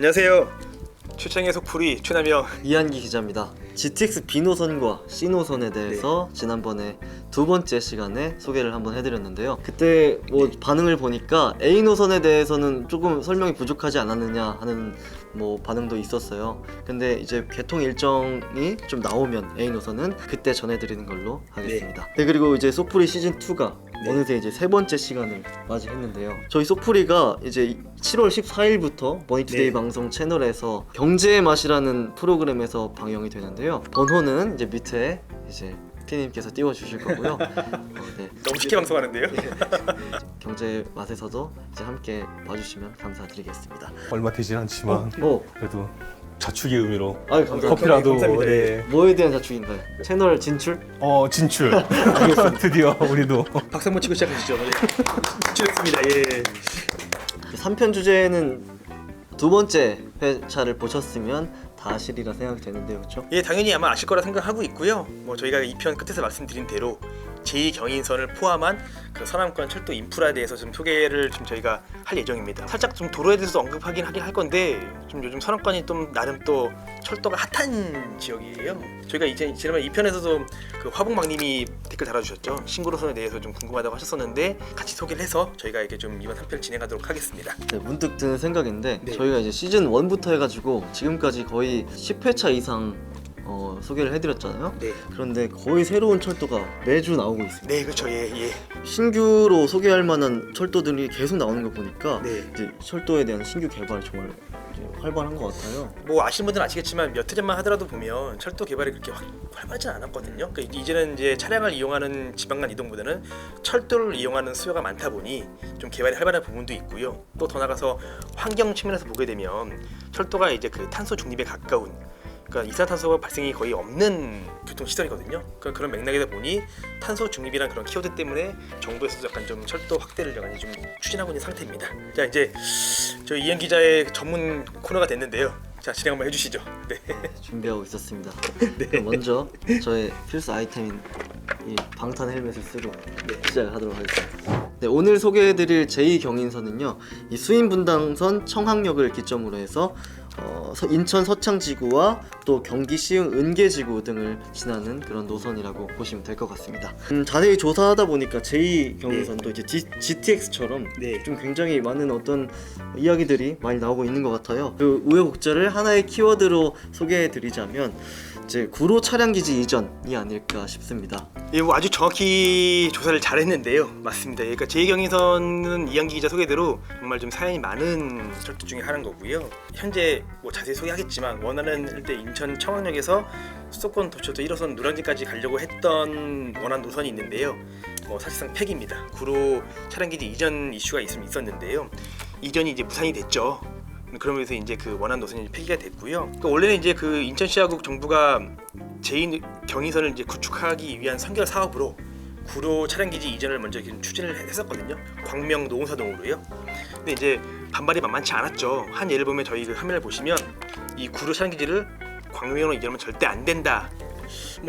안녕하세요. 출장의 속풀이 최남영. 이한기 기자입니다. GTX B 노선과 C 노선에 대해서 지난번에 두 번째 시간에 소개를 한번 해드렸는데요. 그때 뭐 반응을 보니까 A 노선에 대해서는 조금 설명이 부족하지 않았느냐 하는 반응도 있었어요. 근데 이제 개통 일정이 좀 나오면 A 노선은 그때 전해드리는 걸로 하겠습니다. 네, 그리고 이제 소풀이 시즌 2가 어느새 이제 세 번째 시간을 맞이했는데요. 저희 소풀이가 이제 7월 14일부터 머니투데이 방송 채널에서 경제의 맛이라는 프로그램에서 방영이 되는데요. 번호는 이제 밑에 이제 피디님께서 띄워주실 거고요. 너무 쉽게 방송하는데요. 경제의 맛에서도 이제 함께 봐주시면 감사드리겠습니다. 얼마 되진 않지만 그래도 자축의 의미로 아유, 감사합니다. 커피라도. 감사합니다. 네. 뭐에 대한 자축인가요? 채널 진출? 진출. 드디어 우리도 박수 한번 치고 시작하시죠. 네. 진출했습니다. 예. 3편 주제는 두 번째 회차를 보셨으면 다 아시리라 생각이 되는데요, 그렇죠? 예, 당연히 아마 아실 거라 생각하고 있고요. 저희가 2편 끝에서 말씀드린 대로 제2경인선을 포함한 그 서남권 철도 인프라에 대해서 좀 소개를 좀 저희가 할 예정입니다. 살짝 좀 도로에 대해서 언급하긴 할 건데 좀 요즘 서남권이 좀 나름 또 철도가 핫한 지역이에요. 저희가 이제 지난번 2편에서도 그 화봉망님이 댓글 달아주셨죠. 신고로선에 대해서 좀 궁금하다고 하셨었는데 같이 소개를 해서 저희가 이렇게 좀 이번 3편 진행하도록 하겠습니다. 네, 문득 드는 생각인데 네. 저희가 이제 시즌 1부터 해가지고 지금까지 거의 10회차 이상 소개를 해드렸잖아요. 네, 그런데 거의 새로운 철도가 매주 나오고 있습니다. 네, 그렇죠. 예. 신규로 소개할 만한 철도들이 계속 나오는 거 보니까 네. 이제 철도에 대한 신규 개발이 정말 이제 활발한 것 같아요. 아시는 분들은 아시겠지만 몇 해 전만 하더라도 보면 철도 개발이 그렇게 활발하진 않았거든요. 그러니까 이제는 이제 차량을 이용하는 지방간 이동보다는 철도를 이용하는 수요가 많다 보니 좀 개발이 활발한 부분도 있고요. 또 더 나가서 환경 측면에서 보게 되면 철도가 이제 그 탄소 중립에 가까운, 그러니까 이산화탄소가 발생이 거의 없는 교통시설이거든요. 그러니까 그런 맥락이다 보니 탄소 중립이란 그런 키워드 때문에 정부에서도 약간 좀 철도 확대를 좀 추진하고 있는 상태입니다. 자, 이제 저 이현 기자의 전문 코너가 됐는데요. 자, 진행 한번 해주시죠. 네. 준비하고 있었습니다. 그럼 먼저 저의 필수 아이템인 이 방탄 헬멧을 쓰고 시작을 하도록 하겠습니다. 네, 오늘 소개해드릴 제2경인선은요, 이 수인분당선 청학역을 기점으로 해서 인천 서창지구와 또 경기 시흥 은계지구 등을 지나는 그런 노선이라고 보시면 될 것 같습니다. 자세히 조사하다 보니까 제2경인선도 이제 GTX처럼 좀 굉장히 많은 어떤 이야기들이 많이 나오고 있는 것 같아요. 그 우여곡절을 하나의 키워드로 소개해드리자면 이제 구로 차량기지 이전이 아닐까 싶습니다. 예, 아주 정확히 조사를 잘했는데요. 맞습니다. 그러니까 제2경인선은 이현기 기자 소개대로 정말 좀 사연이 많은 철도 중에 하나인 거고요. 현재 자세히 소개하겠지만 원하는 때 인천 청학역에서 수도권 도처도 1호선 노량진까지 가려고 했던 원한 노선이 있는데요. 사실상 폐기입니다. 구로 차량기지 이전 이슈가 있었는데요. 이전이 이제 무산이 됐죠. 그러면서 이제 그 원한 노선이 폐기가 됐고요. 그러니까 원래는 이제 그 인천시하고 정부가 제2경인선을 이제 구축하기 위한 선결 사업으로 구로 차량기지 이전을 먼저 추진을 했었거든요. 광명 노원사동으로요. 근데 이제 반발이 만만치 않았죠. 한 예를 보면 저희 그 화면을 보시면 이 구로 차량기지를 광명으로 이전하면 절대 안 된다.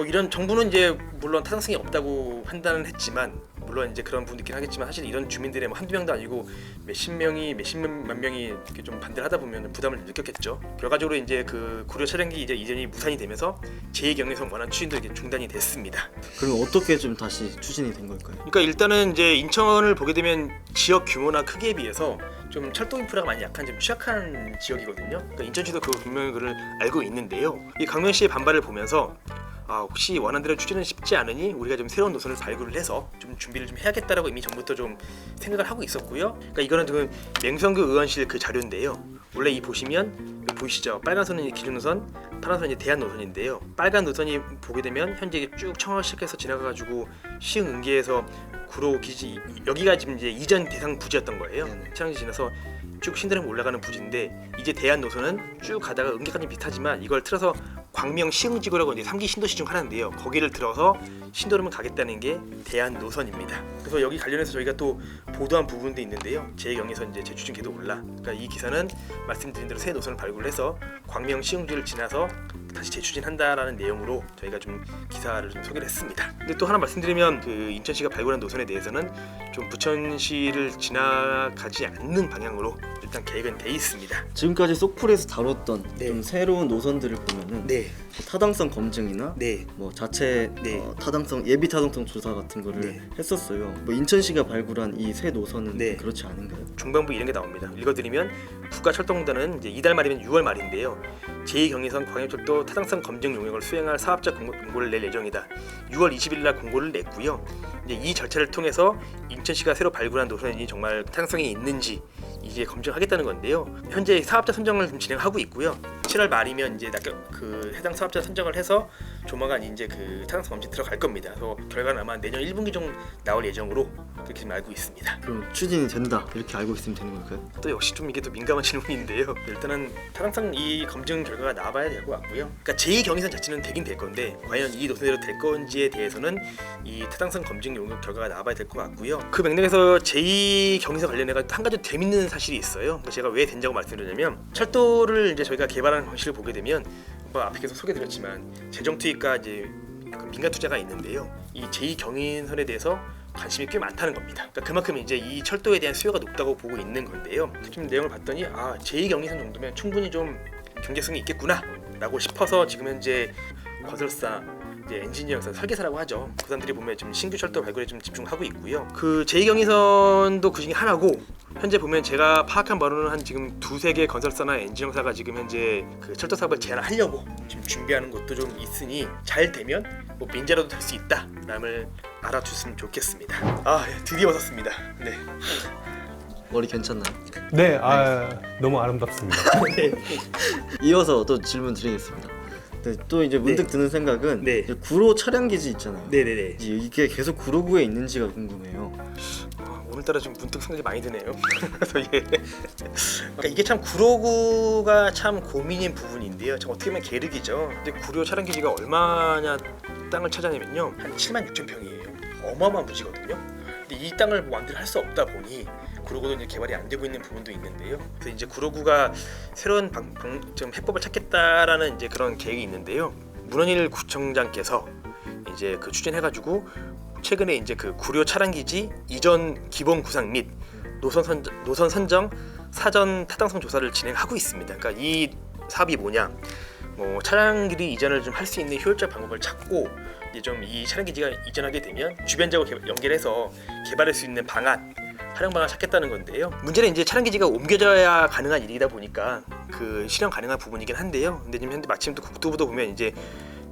이런 정부는 이제 물론 타당성이 없다고 판단은 했지만, 물론 이제 그런 부분도 있긴 하겠지만, 사실 이런 주민들의 한두 명도 아니고 몇십만 명이 이렇게 좀 반대를 하다 보면 부담을 느꼈겠죠. 결과적으로 이제 그 구로 차량기 이전이 무산이 되면서 제2경인선 원안 추진도 이게 중단이 됐습니다. 그럼 어떻게 좀 다시 추진이 된 걸까요? 그러니까 일단은 이제 인천을 보게 되면 지역 규모나 크기에 비해서 좀 철도 인프라가 많이 약한, 좀 취약한 지역이거든요. 그러니까 인천시도 그 분명히 그걸 알고 있는데요. 이 강명시의 반발을 보면서 혹시 원안대로 추진은 쉽지 않으니 우리가 좀 새로운 노선을 발굴을 해서 좀 준비를 좀 해야겠다라고 이미 전부터 좀 생각을 하고 있었고요. 그러니까 이거는 지금 맹성교 의원실 그 자료인데요. 원래 이 보시면 보이시죠? 빨간 선은 기존 노선, 파란 선이 대한 노선인데요. 빨간 노선이 보게 되면 현재 쭉 청학시에서 지나가가지고 시흥 은계에서 구로 기지, 여기가 지금 이제 이전 대상 부지였던 거예요. 차량지 지나서 쭉 신도림 올라가는 부지인데, 이제 대한 노선은 쭉 가다가 은계까지 비슷하지만 이걸 틀어서 광명 시흥지구라고 이제 3기 신도시 중 하나인데요. 거기를 들어서 신도림을 가겠다는 게 대한 노선입니다. 그래서 여기 관련해서 저희가 또 보도한 부분도 있는데요. 제2경인선 이제 재추진 계도 올라. 그러니까 이 기사는 말씀드린 대로 새 노선을 발굴해서 광명 시흥지를 지나서 다시 재추진한다라는 내용으로 저희가 좀 기사를 좀 소개를 했습니다. 근데 또 하나 말씀드리면 그 인천시가 발굴한 노선에 대해서는 좀 부천시를 지나가지 않는 방향으로 일단 계획은 돼 있습니다. 지금까지 속풀에서 다뤘던 네. 좀 새로운 노선들을 보면은 네, 타당성 검증이나 네, 뭐 자체 네. 타당성 예비 타당성 조사 같은 거를 네. 했었어요. 뭐 인천시가 발굴한 이 새 노선은 네. 그렇지 않은가요? 중반부 이런 게 나옵니다. 읽어드리면 국가철도공단은 이제 이달 말이면 6월 말인데요. 제2경의선 광역철도 타당성 검증 용역을 수행할 사업자 공고를 낼 예정이다. 6월 20일 날 공고를 냈고요. 이제 이 절차를 통해서 인천시가 새로 발굴한 노선이 정말 타당성이 있는지 이제 검증하겠다는 건데요. 현재 사업자 선정을 좀 진행하고 있고요. 7월 말이면 이제 그 해당 사업자 선정을 해서 조만간 이제 그 타당성 검증 들어갈 겁니다. 그래서 결과는 아마 내년 1분기 중 나올 예정으로 그렇게 지금 알고 있습니다. 그럼 추진이 된다 이렇게 알고 있으면 되는 걸까요? 또 역시 좀 이게 또 민감한 질문인데요. 일단은 타당성 이 검증 결과가 나와봐야 될 것 같고요. 그러니까 제2경의선 자체는 되긴 될 건데 과연 이 노선대로 될 건지에 대해서는 이 타당성 검증 용역 결과가 나와봐야 될 것 같고요. 그 맥락에서 제2경의선 관련해서 한 가지 재밌는 사실이 있어요. 그러니까 제가 왜 된다고 말씀드리냐면 철도를 이제 저희가 개발하는 방식을 보게 되면 뭐 앞에 계속 소개드렸지만 재정 투입과 이제 그 민간 투자가 있는데요. 이 제2경의선에 대해서 관심이 꽤 많다는 겁니다. 그러니까 그만큼 이제 이 철도에 대한 수요가 높다고 보고 있는 건데요. 지금 내용을 봤더니 제2경의선 정도면 충분히 좀 경제성이 있겠구나라고 싶어서 지금 현재 건설사 이제 엔지니어사 설계사라고 하죠. 그 사람들이 보면 지금 신규 철도 발굴에 좀 집중하고 있고요. 그 제2경의선도 그 중에 하나고 현재 보면 제가 파악한 바로는 한 지금 두세 개 건설사나 엔지니어사가 지금 현재 그 철도 사업을 제안하려고 지금 준비하는 것도 좀 있으니 잘 되면 뭐 민자라도 될 수 있다라는 알아주셨으면 좋겠습니다. 드디어 왔습니다. 네. 머리 괜찮나요? 네, 너무 아름답습니다. 이어서 또 질문 드리겠습니다. 네, 또 이제 문득 드는 생각은 네. 이제 구로 차량기지 있잖아요. 네네네. 이게 계속 구로구에 있는지가 궁금해요. 오늘따라 좀 문득 생각이 많이 드네요. 그래서 그러니까 이게 참 구로구가 참 고민인 부분인데요. 참 어떻게 보면 계륵이죠. 근데 구로 차량 기지가 얼마냐 땅을 찾아내면요, 한 7만 6천 평이에요. 어마어마한 부지거든요. 근데 이 땅을 뭐 완전히 할 수 없다 보니 구로구도 이제 개발이 안 되고 있는 부분도 있는데요. 그래서 이제 구로구가 새로운 좀 해법을 찾겠다라는 이제 그런 계획이 있는데요. 문원일 구청장께서 이제 그 추진해가지고 최근에 이제 그 구료 차량기지 이전 기본 구상 및 노선 선정 사전 타당성 조사를 진행하고 있습니다. 그러니까 이 사업이 뭐냐? 뭐 차량기지 이전을 좀 할 수 있는 효율적 방법을 찾고 이제 좀 이 차량기지가 이전하게 되면 주변 지역을 연결해서 개발할 수 있는 방안, 활용 방안을 찾겠다는 건데요. 문제는 이제 차량기지가 옮겨져야 가능한 일이다 보니까 그 실현 가능한 부분이긴 한데요. 근데 지금 현재 마침 또 국토부도 보면 이제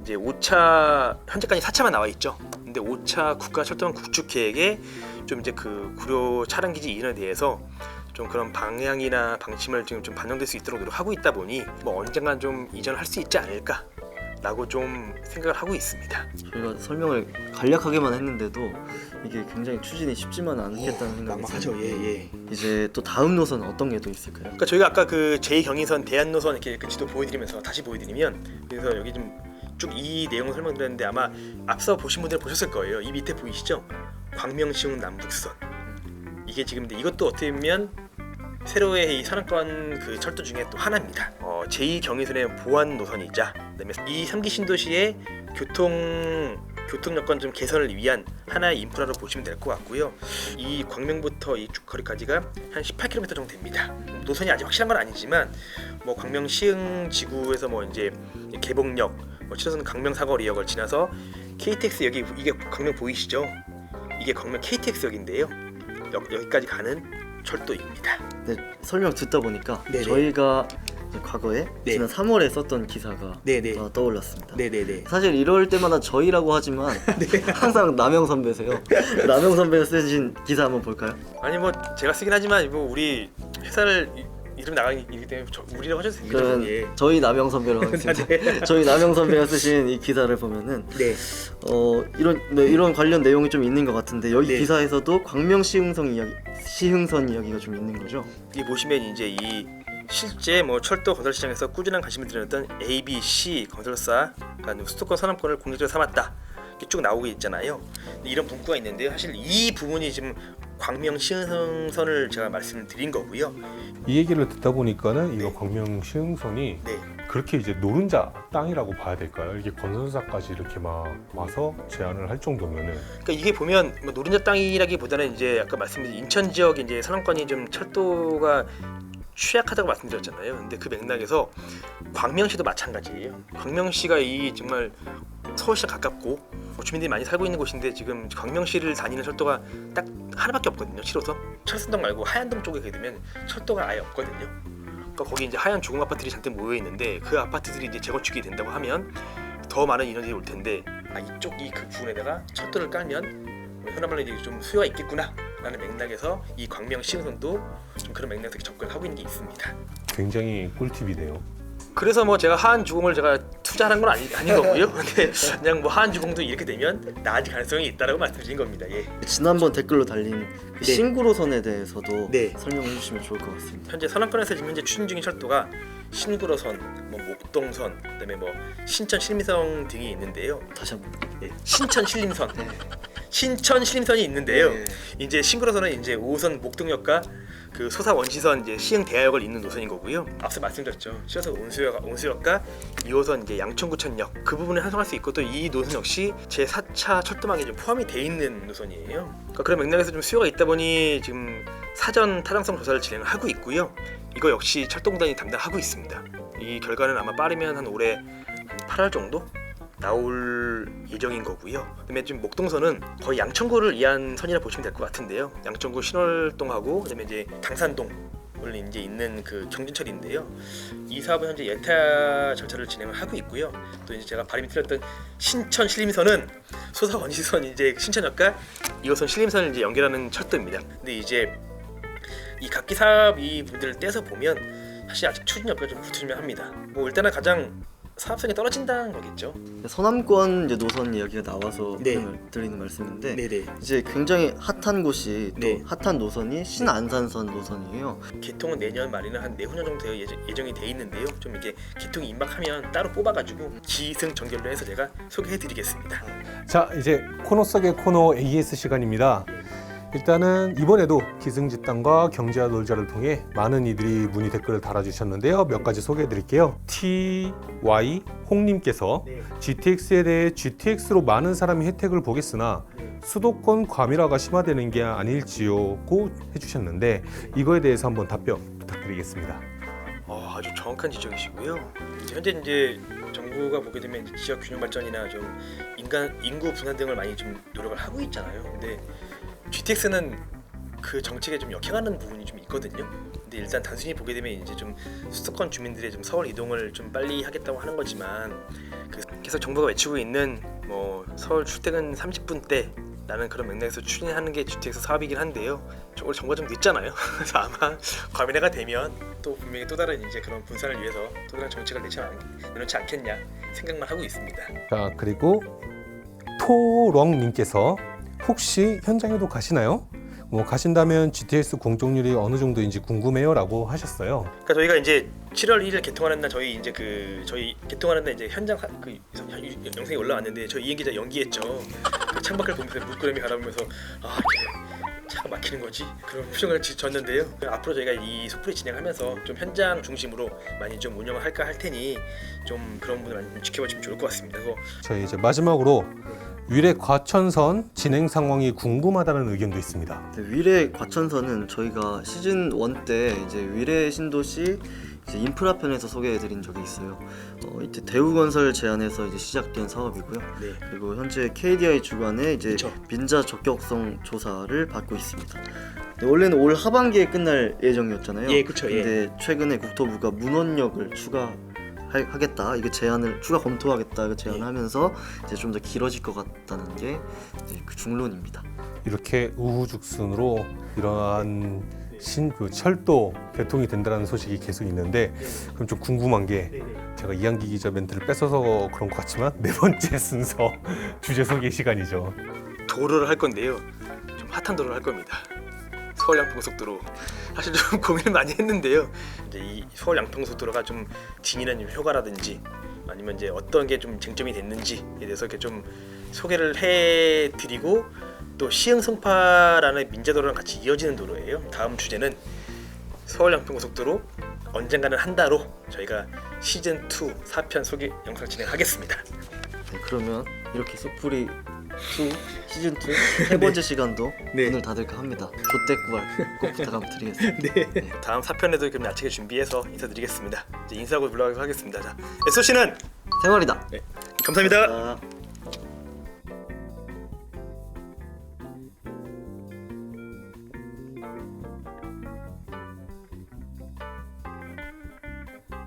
5차 현재까지 4차만 나와 있죠. 근데 5차 국가철도망 구축 계획에 좀 이제 그 구료 차량기지 이전에 대해서 좀 그런 방향이나 방침을 지금 좀 반영될 수 있도록 노력하고 있다 보니 뭐 언젠간 좀 이전할 수 있지 않을까라고 좀 생각을 하고 있습니다. 저희가 설명을 간략하게만 했는데도 이게 굉장히 추진이 쉽지만 않겠다는 생각이 막막하죠. 드는데 이제 또 다음 노선은 어떤 게 또 있을까요? 그러니까 저희가 아까 그 제2경의선 대한노선 이렇게 그 지도 보여드리면서 다시 보여드리면 그래서 여기 좀 쭉 이 내용을 설명드렸는데 아마 앞서 보신 분들 보셨을 거예요. 이 밑에 보이시죠? 광명시흥 남북선. 이게 지금 이것도 어떻게 보면 세로의 이 산악권 그 철도 중에 또 하나입니다. 제2경의선의 보완 노선이자 그다음에 이 3기 신도시의 교통 여건 좀 개선을 위한 하나의 인프라로 보시면 될 것 같고요. 이 광명부터 이 쭉 거리까지가 한 18km 정도 됩니다. 노선이 아직 확실한 건 아니지만 뭐 광명 시흥 지구에서 뭐 이제 개봉역, 뭐 7호선 강명 사거리역을 지나서 KTX 여기 이게 광명 보이시죠? 이게 광명 KTX역인데요. 여기까지 가는 철도입니다. 네, 설명 듣다 보니까 네네. 저희가 이제 과거에 네. 지난 3월에 썼던 기사가 네네. 떠올랐습니다. 네네네. 사실 이럴 때마다 저희라고 하지만 항상 남영 선배세요. 남영 선배가 쓰신 기사 한번 볼까요? 아니 뭐 제가 쓰긴 하지만 뭐 우리 회사를 이름 나가기 때문에 우리라고 하셔도 됩니다. 그러면 예. 저희 남영 선배로 하겠습니다. 네. 저희 남영 선배가 쓰신 이 기사를 보면은 네. 이런 관련 내용이 좀 있는 것 같은데 여기 네. 기사에서도 광명 시흥선 이야기가 좀 있는 거죠. 이 보시면 이제 이 실제 뭐 철도 건설 시장에서 꾸준한 관심을 들였던 ABC 건설사가 수도권 산업권을 공격적으로 삼았다. 이렇게 쭉 나오고 있잖아요. 이런 문구가 있는데요. 사실 이 부분이 지금 광명 시흥선을 제가 말씀을 드린 거고요. 이 얘기를 듣다 보니까는 이거 네. 광명 시흥선이 네. 그렇게 이제 노른자 땅이라고 봐야 될까요? 이게 건설사까지 이렇게 막 와서 제안을 할 정도면은 그러니까 이게 보면 뭐 노른자 땅이라기보다는 이제 아까 말씀드린 인천 지역에 이제 산업권이 좀 철도가 취약하다고 말씀드렸잖아요. 근데 그 맥락에서 광명시도 마찬가지예요. 광명시가 이 정말 서울시랑 가깝고 주민들이 많이 살고 있는 곳인데 지금 광명시를 다니는 철도가 딱 하나밖에 없거든요. 7호선. 철순동 말고 하얀동 쪽에 가게 되면 철도가 아예 없거든요. 그러니까 거기 이제 하얀 조공 아파트들이 잔뜩 모여 있는데 그 아파트들이 이제 재건축이 된다고 하면 더 많은 인원들이 올 텐데 이쪽 그 부분에다가 철도를 깔면 흔한 말로 이제 좀 수요가 있겠구나라는 맥락에서 이 광명 시흥선도 좀 그런 맥락에서 접근하고 있는 게 있습니다. 굉장히 꿀팁이네요. 그래서 뭐 제가 하한주공을 제가 투자하는 건 아닌 거고요. 근데 그냥 뭐 하한주공도 이렇게 되면 나아질 가능성이 있다라고 말씀드린 겁니다. 예. 지난번 댓글로 달린 그 네. 신구로선에 대해서도 네. 설명해 주시면 좋을 것 같습니다. 현재 선언권에서 지금 현재 추진 중인 철도가 신구로선, 뭐 목동선, 그다음에 뭐 신천 신림선 등이 있는데요. 다시 한번. 예. 신천 신림선, 신천 신림선이 있는데요. 네. 이제 신구로선은 이제 5호선 목동역과 그 소사 원시선 이제 시흥 대하역을 잇는 노선인 거고요. 앞서 말씀드렸죠. 7호선 온수역과 2호선 이제 양천구천역 그 부분을 환송할 수 있고 또 이 노선 역시 제 4차 철도망에 좀 포함이 돼 있는 노선이에요. 그러니까 그런 맥락에서 좀 수요가 있다 보니 지금 사전 타당성 조사를 진행하고 있고요. 이거 역시 철도공단이 담당하고 있습니다. 이 결과는 아마 빠르면 한 올해 8월 정도 나올 예정인 거고요. 그다음에 지금 목동선은 거의 양천구를 이한 선이라 보시면 될 것 같은데요. 양천구 신월동하고 그다음에 이제 당산동을 이제 있는 그 경진철인데요. 이 사업은 현재 예타 절차를 진행을 하고 있고요. 또 이제 제가 발음이 틀렸던 신천 신림선은 소사 원시선 이제 신천역과 2호선 신림선을 이제 연결하는 철도입니다. 근데 이제 이 각기 사업 이 분들을 떼서 보면 사실 아직 추진 여부가 좀 불투명합니다. 뭐 일단은 가장 사업성이 떨어진다는 거겠죠. 서남권 이제 노선 이야기가 나와서 네. 드리는 말씀인데 네네. 이제 굉장히 핫한 곳이 또 네. 핫한 노선이 신안산선 노선이에요. 개통은 내년 말이나 한 내후년 정도 예정이 돼 있는데요. 좀 이게 개통이 임박하면 따로 뽑아가지고 기승전결로 해서 제가 소개해드리겠습니다. 자, 이제 코너 속의 코너 AS 시간입니다. 일단은 이번에도 기승집단과 경제와 놀자를 통해 많은 이들이 문의 댓글을 달아주셨는데요. 몇 가지 소개해드릴게요. TY 홍님께서 GTX에 대해 GTX로 많은 사람이 혜택을 보겠으나 수도권 과밀화가 심화되는 게 아닐지요고 해주셨는데 이거에 대해서 한번 답변 부탁드리겠습니다. 아주 정확한 지적이시고요. 현재 이제 정부가 보게 되면 이제 지역 균형 발전이나 좀 인구 분산 등을 많이 좀 노력을 하고 있잖아요. 근데 GTX는 그 정책에 좀 역행하는 부분이 좀 있거든요. 근데 일단 단순히 보게 되면 이제 좀 수도권 주민들의 좀 서울 이동을 좀 빨리 하겠다고 하는 거지만 계속 정부가 외치고 있는 뭐 서울 출퇴근 30분대라는 그런 맥락에서 추진하는 게 GTX 사업이긴 한데요. 저걸 정부가 좀 늦잖아요. 그래서 아마 과밀화가 되면 또 분명히 또 다른 이제 그런 분산을 위해서 또 다른 정책을 내놓지 않겠냐 생각만 하고 있습니다. 자, 그리고 토렁님께서 혹시 현장에도 가시나요? 뭐 가신다면 GTX 공정률이 어느 정도인지 궁금해요라고 하셨어요. 그러니까 저희가 이제 7월 1일 개통하는 날 저희 이제 저희 개통하는 날 이제 현장 영상이 올라왔는데 저희 이행 기자 연기했죠. 그 창밖을 보면서 물끄러미 바라보면서 이게 차가 막히는 거지 그런 표정을 졌는데요. 앞으로 저희가 이 속풀이 진행하면서 좀 현장 중심으로 많이 좀 운영을 할까 할 테니 좀 그런 부분을 많이 좀 지켜보시면 좋을 것 같습니다. 그래서 저희 이제 마지막으로 위례 과천선 진행 상황이 궁금하다는 의견도 있습니다. 위례 과천선은 저희가 시즌 1 때 이제 위례 신도시 이제 인프라 편에서 소개해드린 적이 있어요. 이때 대우건설 제안해서 이제 시작된 사업이고요. 네. 그리고 현재 KDI 주관의 이제 그쵸. 민자 적격성 조사를 받고 있습니다. 근데 원래는 올 하반기에 끝날 예정이었잖아요. 예, 그쵸, 예. 근데 최근에 국토부가 문원역을 하겠다, 이거 제안을 추가 검토하겠다, 이거 제안하면서 이제 좀 더 길어질 것 같다는 게 이제 그 중론입니다. 이렇게 우후죽순으로 이러한 그 철도 개통이 된다는 소식이 계속 있는데 그럼 좀 궁금한 게 제가 이한기 기자 멘트를 뺏어서 그런 것 같지만 네 번째 순서 주제 소개 시간이죠. 도로를 할 건데요. 좀 핫한 도로를 할 겁니다. 서울 양평고속도로 사실 좀 고민을 많이 했는데요. 이제 이 서울 양평고속도로가 좀 진일한 효과라든지 아니면 이제 어떤 게 좀 쟁점이 됐는지에 대해서 이렇게 좀 소개를 해드리고 또 시흥성파라는 민자도로랑 같이 이어지는 도로예요. 다음 주제는 서울양평고속도로 언젠가는 한다로 저희가 시즌 2 4편 소개 영상 진행하겠습니다. 네, 그러면 이렇게 쏙풀이 2 시즌 2 세 번째 시간도 네. 문을 닫을까 합니다. 조떼꾸알 꼭 부탁 한번 드리겠습니다. 네. 다음 4편에도 그럼 야채를 준비해서 인사드리겠습니다. 이제 인사하고 물러가도록 하겠습니다. 자, SOC는 생활이다. 네. 감사합니다. 자.